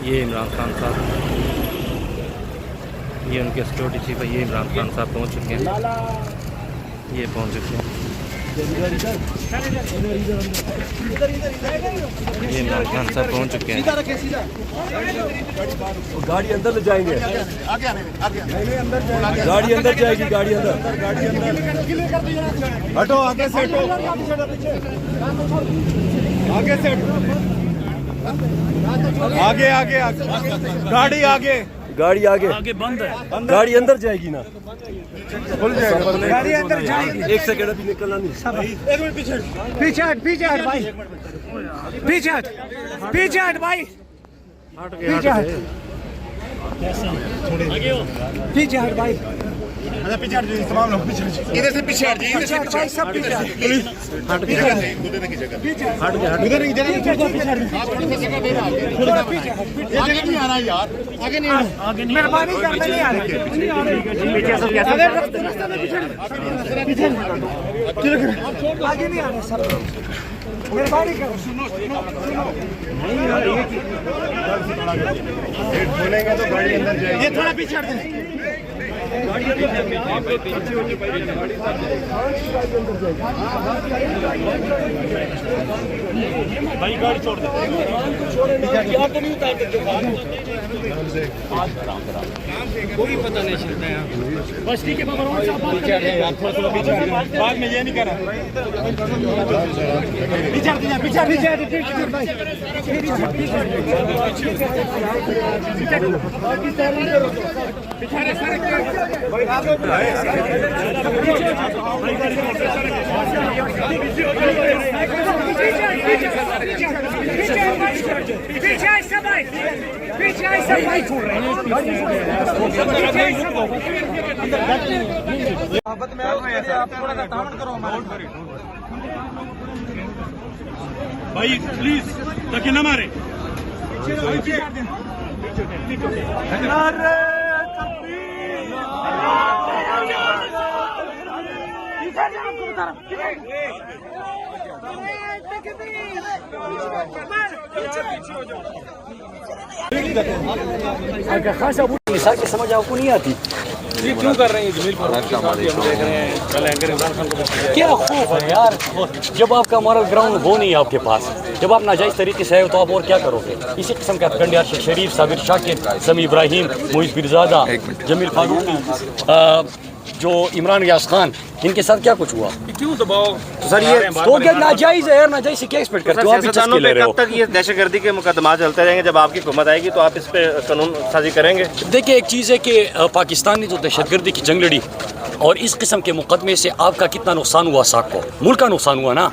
ये इमरान खान साहब, ये उनके सिक्योरिटी चीफ है। ये इमरान खान साहब पहुंच चुके हैं, ये पहुंच चुके हैं। ये इमरान खान साहब पहुंच चुके हैं। गाड़ी अंदर ले जाएंगे, गाड़ी अंदर जाएगी, गाड़ी अंदर, हटो आगे से, हटो आगे से, आगे आगे गाड़ी आगे, गाड़ी आगे, आगे बंद है, गाड़ी अंदर जाएगी ना, खुल जाएगा, गाड़ी अंदर जाएगी। एक सेकंड अभी निकलना नहीं, एक मिनट पीछे पीछे हट, पीछे हट भाई, पीछे हट, पीछे हट भाई, पीछे हट, पीछे हट भाई, अच्छा पीछे हट जाइए, तमाम लोग पीछे, इधर से पीछे हट जाइए, इधर से पीछे, सब पीछे हट, हट के हट, उधर की जगह, हट के हट, उधर की जगह पीछे हट, आप थोड़ी सी जगह दे रहे हो, थोड़ा पीछे हट, ये जगह नहीं आ रहा यार, आगे नहीं, आगे नहीं, मेहरबानी कर, नहीं आ रहा, पीछे सब कैसे, पीछे आगे नहीं आ रहा सब, मेहरबानी करो, सुनो सुनो सुनो, नहीं आ रही है, बोलेंगे तो गाड़ी अंदर जाएगी, ये थोड़ा पीछे हट जाए, गाड़ी अंदर जाएगी, भाई गाड़ी छोड़ दे, क्या तो नहीं उतार देते, कोई पता नहीं चलता है, बस ठीक है बाबा यार, थोड़ा पीछे, बाद में ये नहीं करा, पीछे पीछे पीछे भाई, भाई प्लीज ताकि न मारे, मिसाल की समझ आपको नहीं आती, क्यों कर रहे हैं जमील पर हम देख रहे हैं, कल एंकर इमरान खान को क्या खौफ है यार, जब आपका मॉरल ग्राउंड हो नहीं आपके पास, जब आप नाजायज़ तरीके से आए तो आप और क्या करोगे। इसी किस्म का कंडियार शेख शरीफ, साबिर शाकिर, समी इब्राहिम, मोइज़ बिरज़ादा, जमील फारूकी, जो इमरान रियाज खान, इनके साथ क्या कुछ हुआ, क्यों दबाव सर? ये तो क्या नाजायज़ है यार, नाजायज़ से क्या एक्सपेक्ट करते हो आप? सियासतदानों पे कब तक ये दहशतगर्दी के मुकदमा चलते रहेंगे? जब आपकी हुकूमत आएगी तो आप इस पे कानून साजी करेंगे? देखिए एक चीज़ है कि पाकिस्तान ने जो दहशतगर्दी की जंग लड़ी और इस किस्म के मुकदमे से आपका कितना नुकसान हुआ, साख को मुल्क का नुकसान हुआ ना।